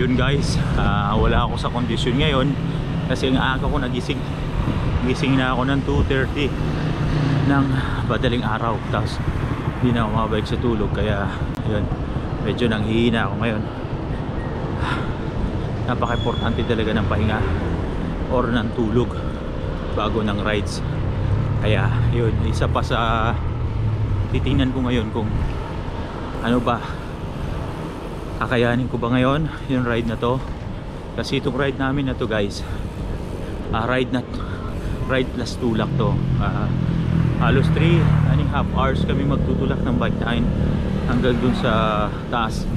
Yun guys, wala ako sa kondisyon ngayon kasi ang aga ko nagising. Gising na ako ng 2:30 ng madaling araw, tapos hindi na ako makabalik sa tulog. Kaya yun, medyo nanghihina ako ngayon. Napaka-importante talaga ng pahinga or ng tulog bago ng rides. Kaya yun, isa pa sa titingnan ko ngayon kung ano ba, kakayanin ko ba ngayon yung ride na to. Kasi itong ride namin na to guys, ride plus tulak to. Halos 3.5 hours kami magtutulak ng bike line hanggang dun sa taas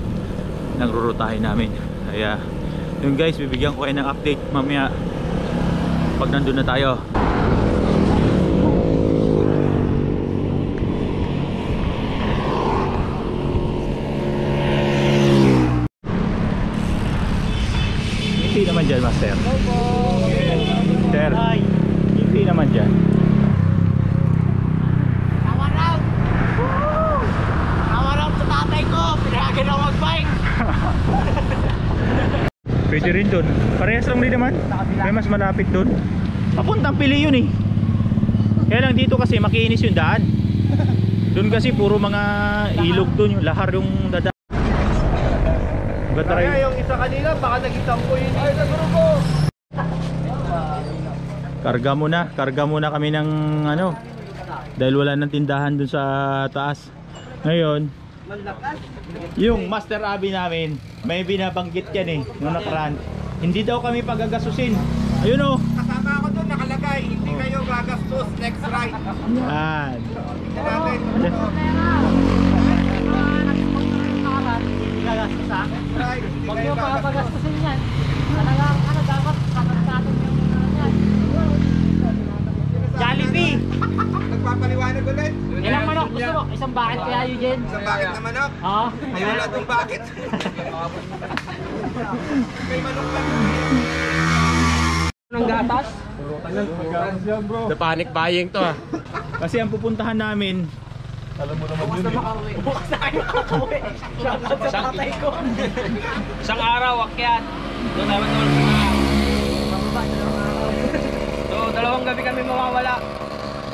ng rurutahin namin. Kaya yun guys, bibigyan ko kayo ng update mamaya pag nandun na tayo. Hindi naman dyan, master. Sir, hindi naman dyan. Nawaraw sa tatay ko, pinayagan ako mag-bike. Pwede rin dun. Parehas lang din naman. May mas malapit dun. Papuntang Pili yun eh. Kaya lang dito kasi makinis yung daan. Dun kasi puro mga ilog dun, yung lahar yung dada. Kaya yung isa kanina, baka nag-isampo yun. Ay, naguro ko! Karga muna kami ng ano, dahil wala nang tindahan dun sa taas. Ngayon, yung Master Abi namin, may binabanggit yan eh, nung nakaraan. Hindi daw kami pagagasusin. Ayun o. Kasama ako doon, nakalagay, hindi kayo gagastos next ride. Yan. Hindi gagastos ha? Huwag nyo pagagastusin yan. Talagang dapat kakasatong yung yan. Jollibee! Nagpapaliwanag ulit. Ilang manok gusto mo? Isang bakit kaya yun, Jen? Isang bakit na manok? Oo. Ayaw na itong bakit. May manok lang. Ng gatas? The panic buying to ah. Kasi ang pupuntahan namin, Alam mo naman yun eh. Bukas na kayo makakauwi. Shoutout sa tatay ko. Isang araw, akyat. Doon naman doon sa So, 2 gabi kami mawawala.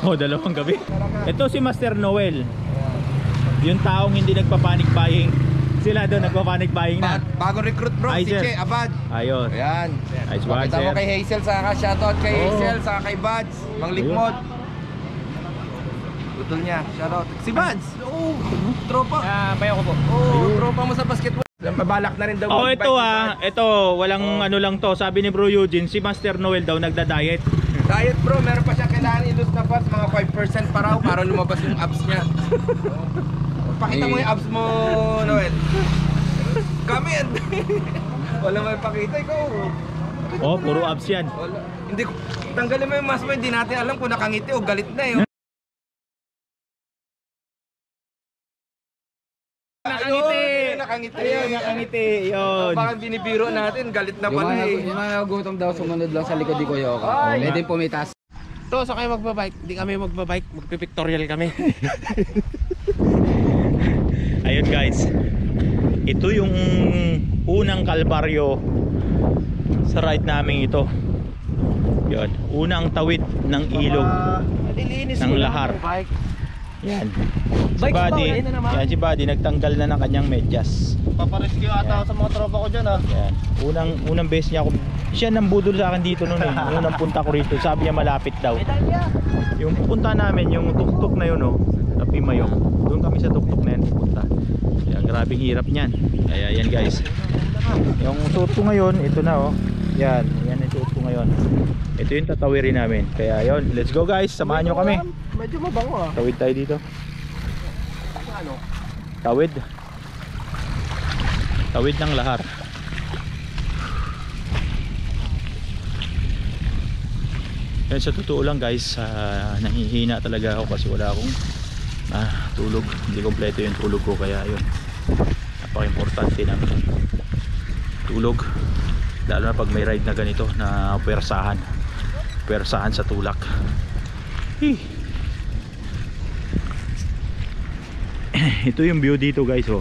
oh, 2 gabi. Ito si Master Noel, yung taong hindi nagpa-panic buying. Sila doon nagpa-panic buying na. Bagong recruit bro, Ay, si sir. Che Abad. Ayos. Ayan. Nice one, Pakita mo sir. kay Hazel, saka shoutout kay Oh. Hazel, saka kay Buds, Mang Likmod. Putol niya, shoutout. Si Buds! Oo, tropa. Bayo ko po. Oo, tropa mo sa basketball. Mabalak na rin daw. Oh, mag-bike ito si Buds. ito walang ano lang to. Sabi ni Bro Eugene, si Master Noel daw nagda-diet. Diet bro, meron pa siyang kailangan i-lose na fats, mga 5% pa raw para lumabas yung abs niya. Pakita mo yung abs mo, Noel. Gamit! Wala may pakita, ikaw. Oh, puro abs yan. Wala. Hindi ko, tanggalin mo yung mask mo, hindi natin alam kung nakangiti o galit na eh. Nakangiti! Nakangiti. Ayun, nakangiti. Yun. Baka binibiro natin, galit na pala eh. Yung mga nagutom daw, sumunod lang sa likod ni Kuya Oka. Ay. Pwede pumitas. So, sa kayo magbabike. Hindi kami magbabike. Magpipictorial kami. Ayun guys, ito yung unang kalbaryo sa ride namin ito. Yun, unang tawid ng ilog ng lahar. Yan. Si Buddy, yan si Buddy nagtanggal na ng kanyang medyas. Paparescue ata sa mga tropa ko dyan ah. Yan. Unang beses niya ako, siya nang budol sa akin dito noon eh. Unang punta ko rito, sabi niya malapit daw. Yung pupunta namin, yung tuktok na yun oh, sa Pimayok. Doon kami sa tuktok na yan pupunta. Yan, grabing hirap niyan. Kaya yan guys. Yung suot ko ngayon, ito na oh. Yan yung suot ko ngayon. Ito yung tatawirin namin. Kaya yun, let's go guys, samahan nyo kami. Medyo mabango ah. Tawid tayo dito. Ano? Tawid. Tawid ng lahar. Yan, sa totoo lang guys, nahihina talaga ako kasi wala akong tulog. Hindi kompleto yung tulog ko, kaya yun, napaka-importante ng tulog, lalo na pag may ride na ganito na puwersahan sa tulak. Ito yung view dito guys oh.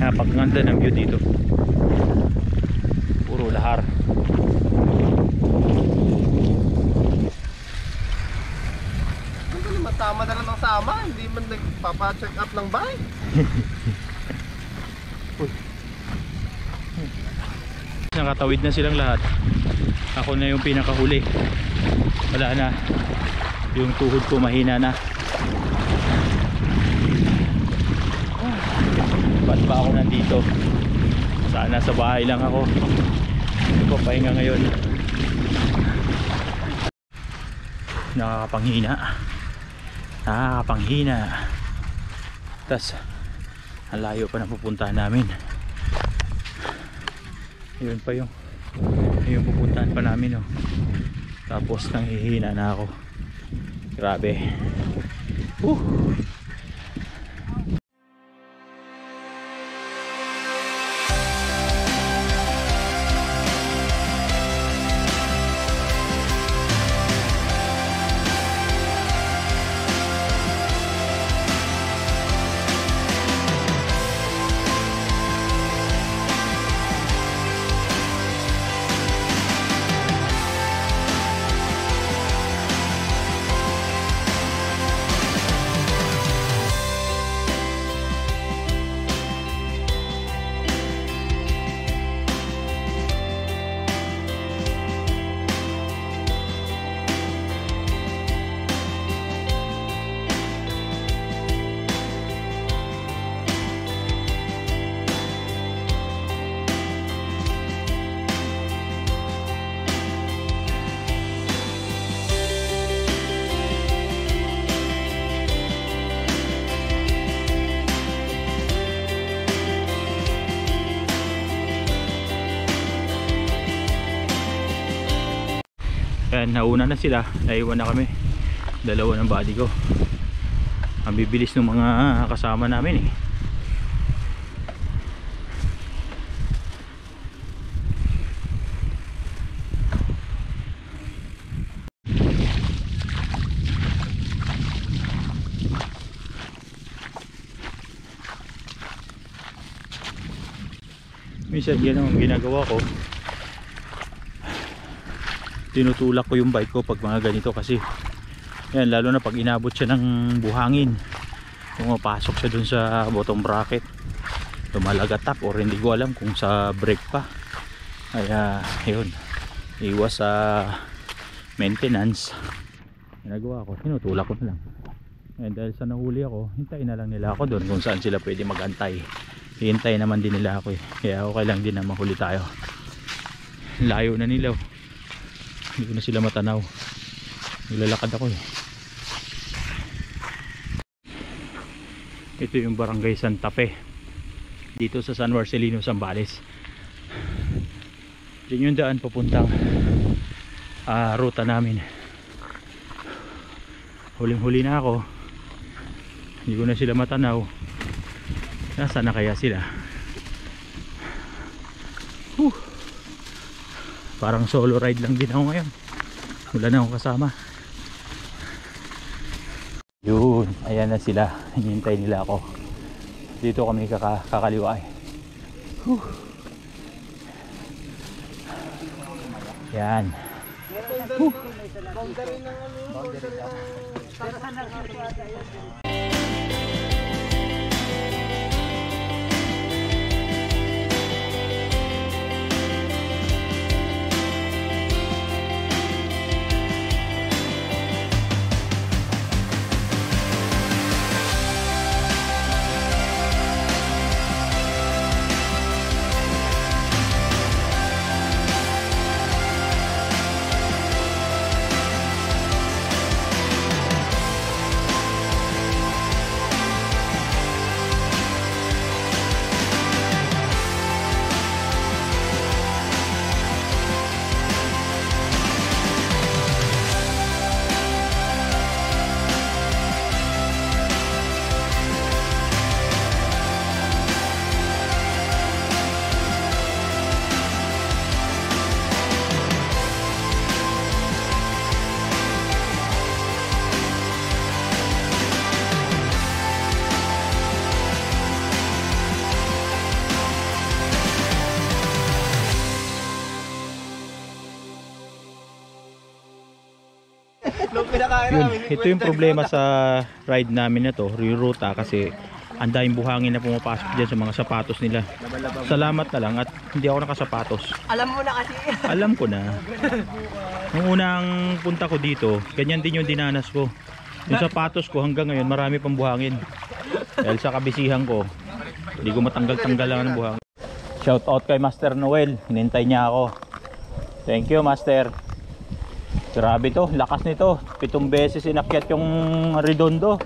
Napakaganda ng view dito. lahar. Ano naman, tama na lang ng sama. Hindi man nagpapa-check up ng bike. Nakatawid na silang lahat. Ako na yung pinakahuli. Wala na. Yung tuhod ko mahina na. Ba't ba ako nandito? Sana sa bahay lang ako. Papahinga ngayon. Nakakapanghina. Nakakapanghina. Tas ang layo pa na pupuntahan namin. Yun pa yung pupuntahan pa namin, oh. Tapos nanghihina na ako. Grabe. Yan, nauna na sila, naiwan na kami. Dalawa ng body ko. Ang bibilis ng mga kasama namin eh. Minsan yan ang ginagawa ko, tinutulak ko yung bike ko pag mga ganito kasi yan, lalo na pag inabot siya ng buhangin, pumapasok siya dun sa bottom bracket, lumalagatak or hindi ko alam kung sa brake pa. Kaya yun, iwas sa maintenance. Ginagawa ko, tinutulak ko na lang. And dahil sa nahuli ako, hintayin na lang nila ako dun kung saan sila pwede magantay. Hihintayin naman din nila ako eh. Kaya okay lang din na mahuli tayo. Layo na nila oh. Hindi ko na sila matanaw. Nilalakad ako eh. Ito yung barangay Santa Fe, dito sa San Marcelino, Zambales. Diyan yung daan papuntang ruta namin. Huling huli na ako. Hindi ko na sila matanaw. Nasaan na kaya sila? Parang solo ride lang din ako ngayon. Wala na akong kasama. Yun, ayan na sila. Hinihintay nila ako. Dito kami kakaliwa eh. Yan. pinakain Yun, namin. ito yung problema sa ride namin na to, ruta, kasi ang daming buhangin na pumapasok dyan sa mga sapatos nila. Salamat na lang at hindi ako nakasapatos. Alam mo na kasi. Alam ko na. Nung unang punta ko dito, ganyan din yung dinanas ko. Yung sapatos ko hanggang ngayon marami pang buhangin. Dahil sa kabisihan ko, hindi ko matanggal-tanggal lang ng buhangin. Shout out kay Master Noel, hinintay niya ako. Thank you, Master. Grabe to, lakas nito. 7 beses inakyat yung Redondo.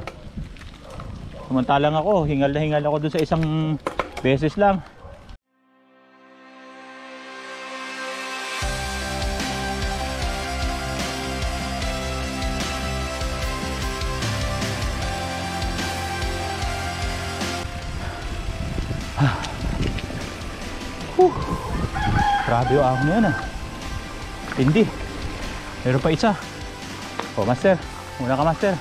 Samantalang ako, hingal na hingal ako dun sa isang beses lang. Grabe yung ahon na yan ah. Hindi. Meron pa isa. O Master, muna ka Master.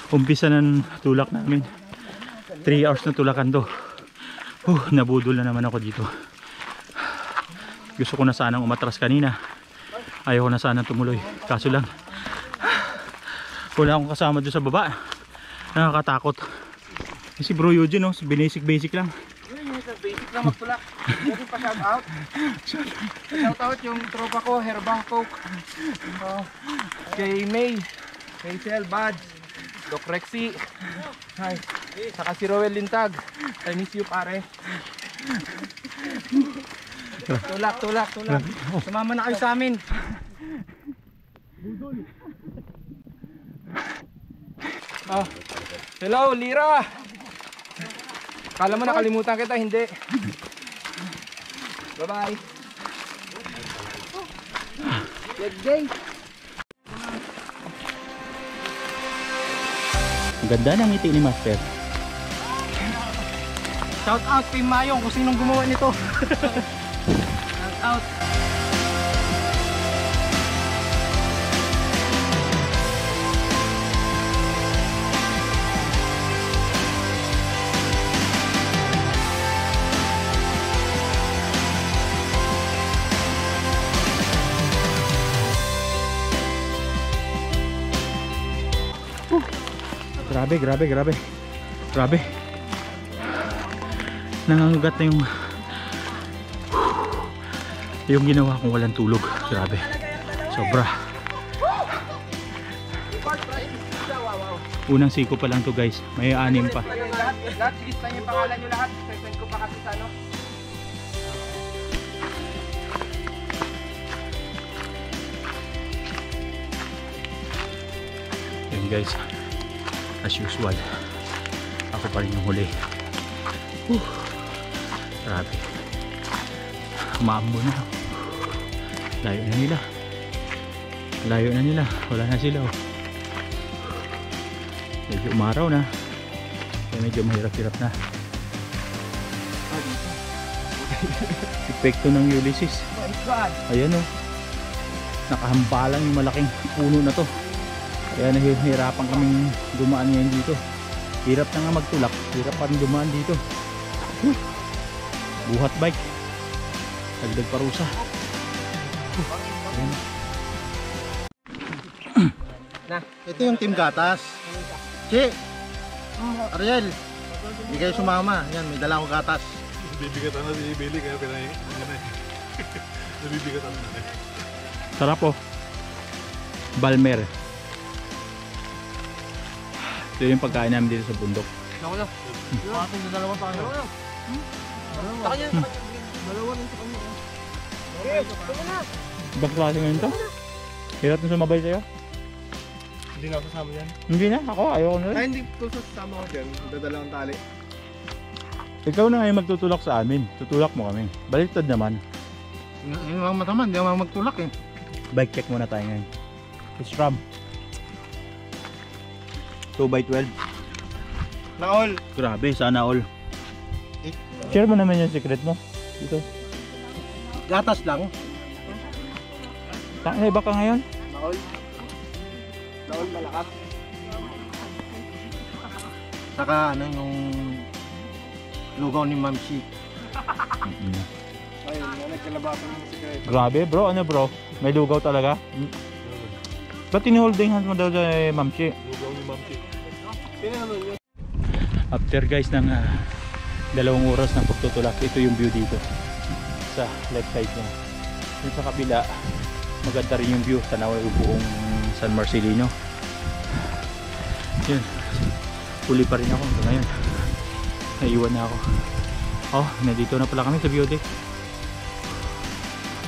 Umpisa ng tulak namin. 3 hours na tulakan to. Nabudol na naman ako dito. Gusto ko na sanang umatras kanina. Ayaw ko na sanang tumuloy. Kaso lang, wala akong kasama doon sa baba. Nakakatakot. Si Bro Eugene, no? Basic lang. Basic lang magtulak. Pwede pa shout out. Shout out yung tropa ko, Herbang Coke. Kay May, kay Sel Bads, Doc Rexy. Hi. Saka si Roel Lintag. I miss you pare. Tulak. Sumama na kayo sa amin. Hello, Lira. Kala mo nakalimutan kita, hindi. Bye-bye. Good day. Ganda ng ngiti ni Master. Shout out kay Mayong kung sinong gumawa nito. Shout out. Grabe. Nangangagat na yung ginawa kong walang tulog. Grabe. Sobra. Unang siko pa lang to guys. May 6 pa. Lahat, lista niyo yung pangalan niyo lahat. Send ko pa kasi sa ano. Yun guys. As usual. Ako pa rin yung huli. Grabe. Maambo na. Layo na nila. Wala na sila. Medyo umaraw na. Kaya medyo mahirap-hirap na. Epekto ng Ulysses. Ayan o. Nakahambalang yung malaking puno na to. Kaya nahihirapan kaming dumaan ngayon dito. Hirap na nga magtulak. Hirap pa rin dumaan dito. Buhat bike. Dagdag parusa. Ayan. Ito yung Team Gatas. Che! Ariel! Hindi kayo sumama. Yan, may dala akong gatas. Bibigatan na si Billy kaya pinay. Nabibigatan na. Sarap oh. Balmer. Ito yung pagkain namin dito sa bundok. Ako na. Ating na dalawa tayo. Taka niya. Dalawa rin sa kanya. Ibang klase ngayon to? Hirap na sumabay sa'yo? Hindi na ako kasama dyan. Hindi na, ako ayoko na rin. Ay, hindi ko sasama ko dyan. Dadala ang tali. Ikaw na ngayon magtutulak sa amin. Tutulak mo kami. Baliktad naman. Yung mga mataman, hindi ako magtulak eh. Bike check muna tayo ngayon. SRAM 2x12. Na all. Grabe, sana all. Share mo naman yung secret mo. Dito. Gatas lang. Tangina, iba ka ngayon? Na all. Na all malakas. Saka ano yung lugaw ni Ma'am Shi. Ayun, nagkalabasan ng secret. Grabe bro, ano bro? May lugaw talaga? Ba't tiniholding hands mo daw sa Ma'am Chi? Lugaw ni Ma'am Chi. After guys ng 2 oras ng pagtutulak, ito yung view dito sa left side niya. Yung sa kabila, maganda rin yung view, tanaw yung buong San Marcelino. Yun, huli pa rin ako hanggang ngayon. Naiwan na ako. Oh, nandito na pala kami sa view deck.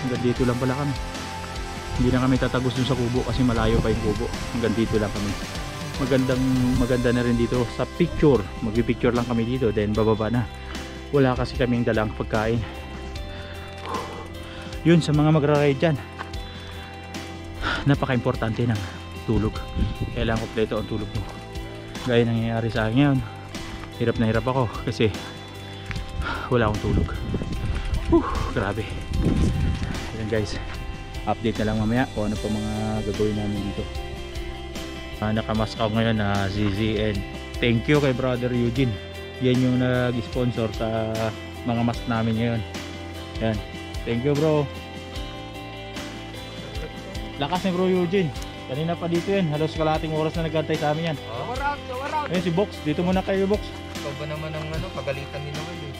Hanggang dito lang pala kami. Hindi na kami tatagos dun sa kubo kasi malayo pa yung kubo. Hanggang dito lang kami. Maganda na rin dito sa picture. Magpipicture lang kami dito, then bababa na. Wala kasi kaming dalang pagkain. Yun, sa mga magra-ride dyan, napaka-importante ng tulog. Kailangan kompleto ang tulog mo. Gaya nangyayari sa akin ngayon, hirap na hirap ako kasi wala akong tulog. Grabe. Ayan guys, update na lang mamaya kung ano pa mga gagawin namin dito. Nakamask ako ngayon na ZZN. Thank you kay brother Eugene. Yan yung nag-sponsor sa mga mask namin ngayon. Yan. Thank you bro. Lakas ni bro Eugene. Kanina pa dito yan. Halos kalahating oras na nagantay sa amin yan. Ayun si Box. Dito muna kayo Box. Ikaw ba naman ang ano, pagalitan ni Noel eh.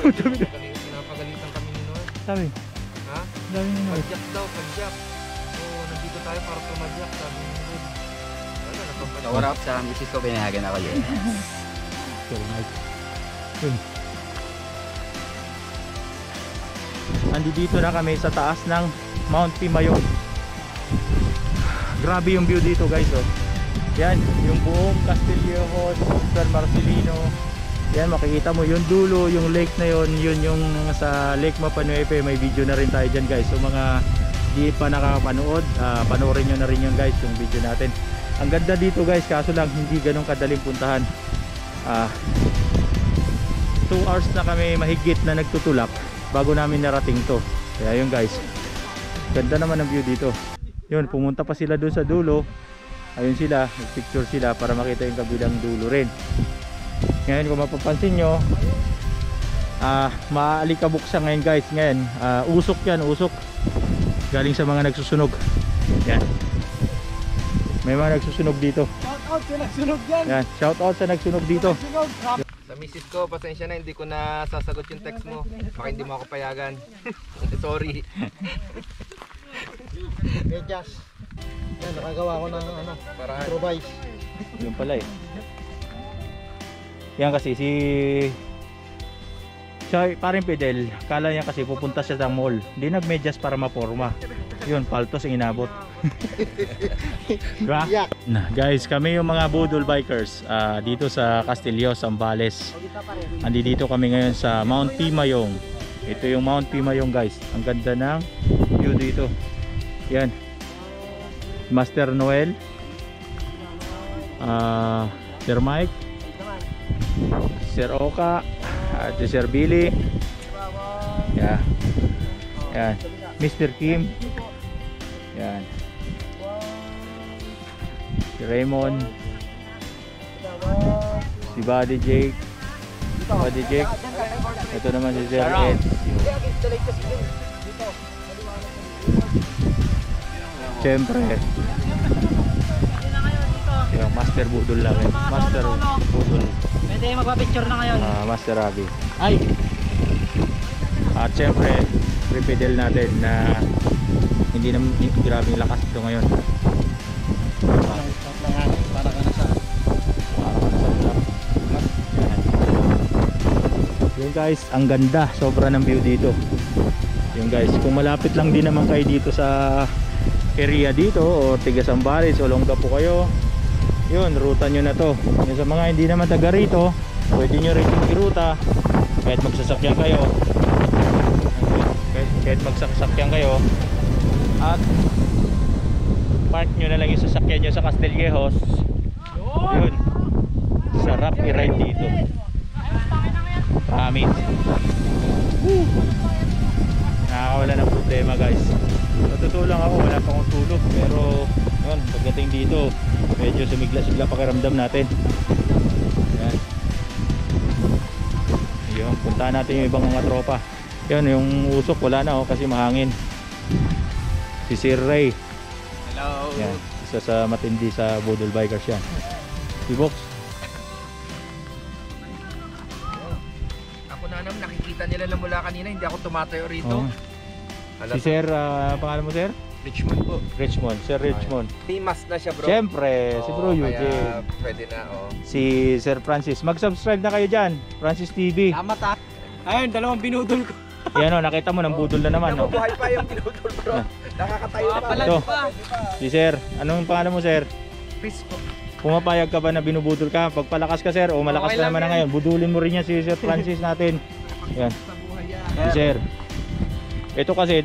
Pinapagalitan kami ni Noel. Sabi. Ha? Dami nyo na. Padjak daw, padjak. Oo, nandito tayo para pumadjak, sabi ni Noel. Wala, napapadjak. Shower up sa misis ko, pinahagan ako yun. So nice. Yun. Andito na kami sa taas ng Mount Pimayon. Grabe yung view dito guys oh. Yan, yung buong Castillejos, San Marcelino. Yan, makikita mo yung dulo, yung lake na yun. Yun yung sa Lake Mapanuepe. May video na rin tayo dyan guys. So mga di pa nakapanood, panoorin nyo na rin yun guys, yung video natin. Ang ganda dito guys, kaso lang hindi ganun kadaling puntahan. 2 hours na kami mahigit na nagtutulak bago namin narating to. Kaya yun guys, ganda naman ang view dito. Yun, pumunta pa sila doon sa dulo. Ayun sila, nagpicture sila para makita yung kabilang dulo rin. Ngayon kung mapapansin nyo, maalikabok siya ngayon guys. Ngayon, usok yan, usok. Galing sa mga nagsusunog. Yan. May mga nagsusunog dito. Shout out sa nagsunog dyan. Yan, shout out sa nagsunog dito. Sa misis ko, pasensya na, hindi ko na sasagot yung text mo. Baka hindi mo ako payagan. Sorry. Medyas. Yan, nakagawa ko ng ano, Para improvise. Yun pala eh. Yan kasi si paring Fidel, kala niya kasi pupunta siya sa mall. Hindi nagmedyas para maporma. Yun, paltos ang inabot. Diba? Na, guys, kami yung mga budol bikers dito sa Castillo, Zambales. Andito kami ngayon sa Mount Pimayong. Ito yung Mount Pimayong guys. Ang ganda ng view dito. Yan. Master Noel, Sir Mike, Sir Oka, at Sir Billy. Yan. Yan. Mr. Kim. Yan. Si Raymond. Si Buddy Jake. Buddy Jake. Ito naman si Sir Ed. Siyempre. Yung Master Budol lang eh. Master Budol. Pwede magpa-picture na ngayon. Master Rabi. Ay! At siyempre, Prepedel natin na hindi naman grabing lakas ito ngayon. Para ka na sa Vlog. Yun guys, ang ganda. Sobra ng view dito. Yun guys, kung malapit lang din naman kayo dito sa area dito o tiga Sambales o Olongapo kayo, yun, ruta nyo na to. Yung sa mga hindi naman taga rito, pwede nyo rin iruta kahit magsasakyan kayo, kahit magsasakyan kayo, at park nyo na lang yung sasakyan nyo sa Castillejos. Yun, sarap i-ride dito, promise. Nakakawala ng problema guys. Totoo lang ako, wala pa akong tulog, pero yun, pagdating dito medyo sumigla-sigla pakiramdam natin. Yan. Yun, puntahan natin yung ibang mga tropa. Yan, yung usok wala na kasi mahangin. Si Sir Ray. Hello. Yan, isa sa matindi sa Budol Bikers yan. Si Box. Ako na naman, nakikita nila lang mula kanina, hindi ako tumatayo rito. Oh. Si Sir, pangalan mo Sir? Richmond po. Richmond, Sir Richmond. Famous na siya bro. Siyempre, si Bro Oo, Eugene. kaya pwede na, Si Sir Francis. Mag-subscribe na kayo dyan, Francis TV. Tama. Ayun, dalawang binudol ko. Yan o, nakita mo ng budol na naman. No? Buhay pa yung pinutol bro. Nakakatayo pa. Ito, si Sir. Anong pangalan mo Sir? Chris po. Pumapayag ka ba na binubudol ka? Pagpalakas ka Sir, o malakas Okay ka lang naman na yan. ngayon. Budulin mo rin yan si Sir Francis natin. Yan, si Sir. Ito kasi,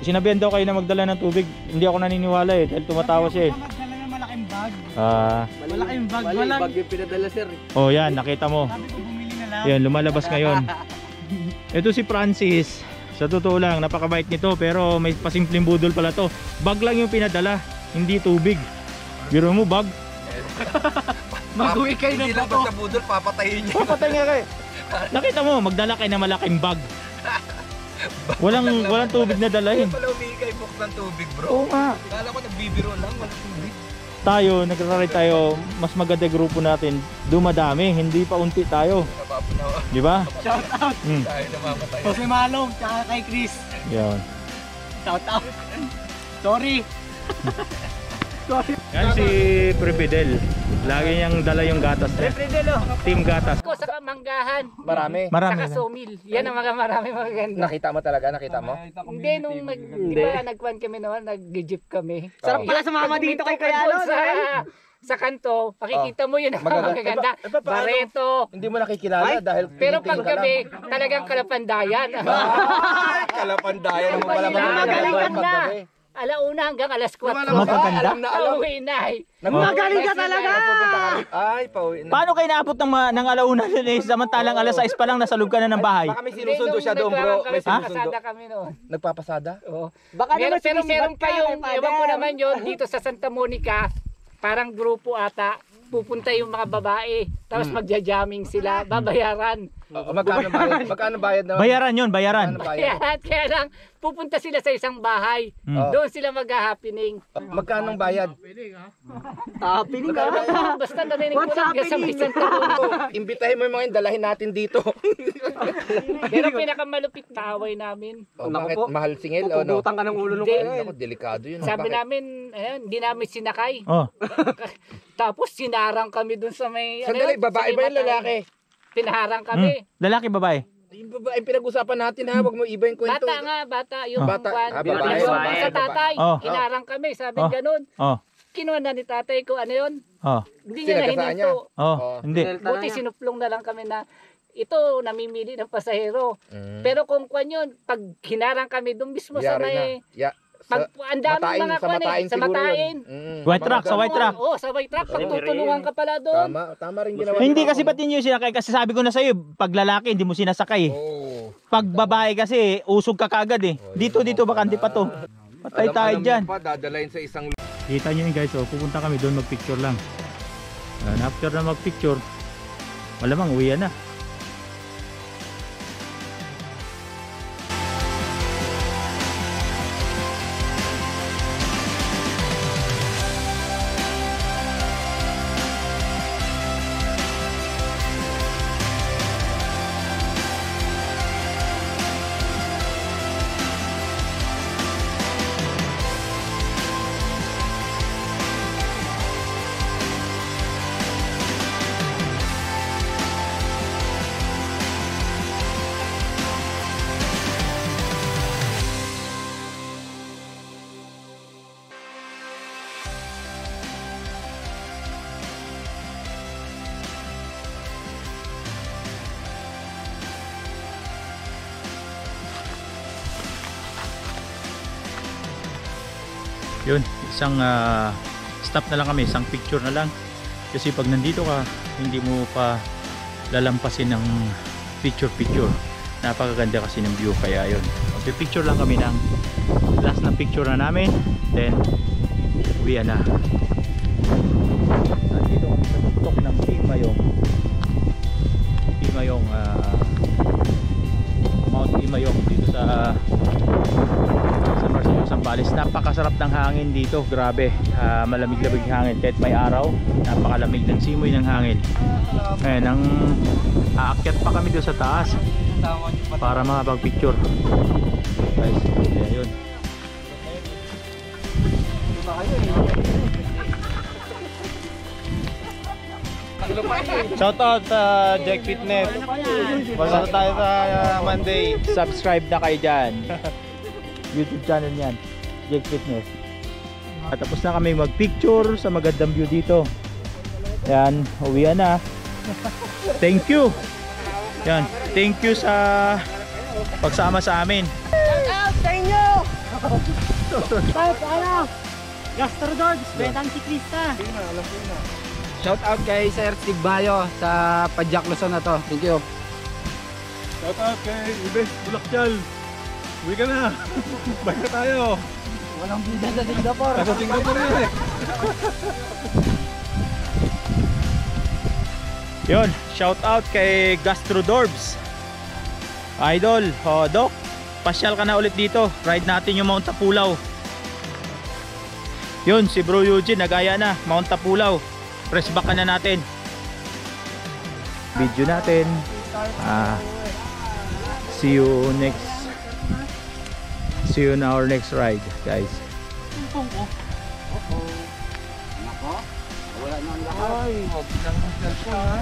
sinabihan daw kayo na magdala ng tubig. Hindi ako naniniwala eh, dahil tumatawa siya eh. Magdala ng malaking bag. Malaking bag, walang. bag yung pinadala sir. Oh yan, nakita mo. Sabi ko bumili na lang. Yan, lumalabas ngayon. Ito si Francis. Sa totoo lang, napakabait nito, pero may pasimpleng budol pala to. Bag lang yung pinadala, hindi tubig. Biro mo, bag. Mag-uwi kayo ng Hindi lang bato. basta budol, papatayin niya. Papatay nga kayo. Nakita mo, magdala kayo ng malaking bag. Walang tubig na dalahin. Wala humingi kay Box ng tubig bro. Oo nga. Kala ko nagbibiro lang, wala tubig. Tayo, nagra-ride tayo, mas maganda yung grupo natin. Dumadami, hindi pa unti tayo. Napapunawa. Di ba? Shout out. Tayo namamatay. Jose Malong, tsaka kay Chris. Yan. Shout out. Sorry. Sorry. Yan si Prepedel. Lagi niyang dala yung gatas niya. Team gatas. Ko sa Manggahan, Marami. Marami saka na. Sawmill. Yan ang mga marami magaganda. Nakita mo talaga, nakita mo? Hindi nung di ba nagkuhan kami noon, nag-jeep kami. Sarap pala sumama dito kay Kuya Alon. Sa kanto, makikita mo yun ang Maganda. magaganda. Paano? Bareto. Hindi mo nakikilala dahil Pero tinitingin pag ka lang. gabi, talagang kalapandayan. Ay, kalapandayan mo pala Magaling ka na. paggabi. Alauna hanggang alas 4. Magaganda? Alam na alam. Pauwi na eh. Magaling ka talaga! Ay, pauwi na. Paano kayo naabot ng alauna nun eh? Samantalang alas 6 pa lang nasa loob ka na ng bahay. Baka may sinusundo siya doon bro. May sinusundo. Nagpapasada kami noon. Nagpapasada? Oo. Baka Meron, naman pero meron sumisibat pa yung, kay ewan ko Father. naman yun, dito sa Santa Monica, parang grupo ata, pupunta yung mga babae, tapos magja-jamming sila, babayaran. Magkano bayad? Magkano bayad naman? Bayaran yun, bayaran. Magkano bayad? Kaya lang, pupunta sila sa isang bahay, doon sila mag-happening. Magkano bayad? Piling ka. Basta narinig ko lang sa may Santa Monica. Imbitahin mo yung mga yun, dalahin natin dito. Pero pinakamalupit na away namin. Bakit? Mahal singil o no? Pupugutan ka ng ulo ng Hindi. Kuya. Ako, delikado yun. Sabi Bakit? namin, ayun, hindi namin sinakay. Oh. Tapos sinarang kami doon sa may... Sandali, yun, babae sa may ba yung matay. lalaki? Pinaharang kami. Lalaki, babae? Yung babae, pinag-usapan natin ha, wag mo iba yung kwento. Bata nga, bata. Yung Bata. kwan. Ah, babae, Yung babae, sa babae. tatay. Oh. Hinarang kami, sabi Oh. ganun. Oh. Kinuha na ni tatay ko, ano yun? Oh. Hindi niya na Sinagasaan niya? hininto. Oh. Oh. Hindi. Buti sinuplong na lang kami na ito, namimili ng pasahero. Pero kung kwan yun, pag hinarang kami doon mismo sa Yari na. may... Ya. Pag ang daming mga kwan eh, sa matain. White truck, sa white truck. Oo, sa white truck. Pagtutulungan ka pala doon. Tama rin ginawa. Hindi kasi ba't ninyo sinakay? Kasi sabi ko na sa'yo, pag lalaki, hindi mo sinasakay. Oo. Pag babae kasi, usog ka kagad eh. Dito, bakante pa to. Patay tayo dyan. Pa, dadalayin sa isang... Kita nyo yun guys, oh, pupunta kami doon magpicture lang. And after na magpicture, malamang uwian na. Yun, isang stop na lang kami, isang picture na lang. Kasi pag nandito ka, hindi mo pa lalampasin ng picture. Napakaganda kasi ng view, kaya yun. Picture lang kami ng last na picture na namin, then uwi na. Nandito kami sa tuktok ng Timayong. Mount Timayong dito sa Marcello, Zambales. Napakasarap ng hangin dito, grabe. Malamig-lamig hangin kahit may araw. Napakalamig ng simoy ng hangin. Ngayon, aakyat pa kami doon sa taas para makapag-picture. Guys, kaya yun. Shoutout sa Jack Fitness. Wala tayo sa Monday. Subscribe na kayo dyan. YouTube channel niyan, Jack Fitness. At tapos na kami mag-picture sa magandang view dito. Yan, uwian na. Thank you. Yan, thank you sa pagsama sa amin. Gastrodords, Betang Siklista. Shout out kay Sir Steve Bayo sa Padjak Luzon na to. Thank you. Shout out kay Ibes Bulakchal. Uwi ka na. Bye na tayo. Walang bida sa Singapore. Nasa Singapore yun eh. Yun, shout out kay Gastrodorbs. Idol, Doc, pasyal ka na ulit dito. Ride natin yung Mount Tapulaw. Yun, si Bro Eugene nagaya na, Mount Tapulaw. Press back ka na natin. Video natin. See you in our next ride, guys. Nako. Wala na ang lahat. Ay, huwag nang cellphone ha.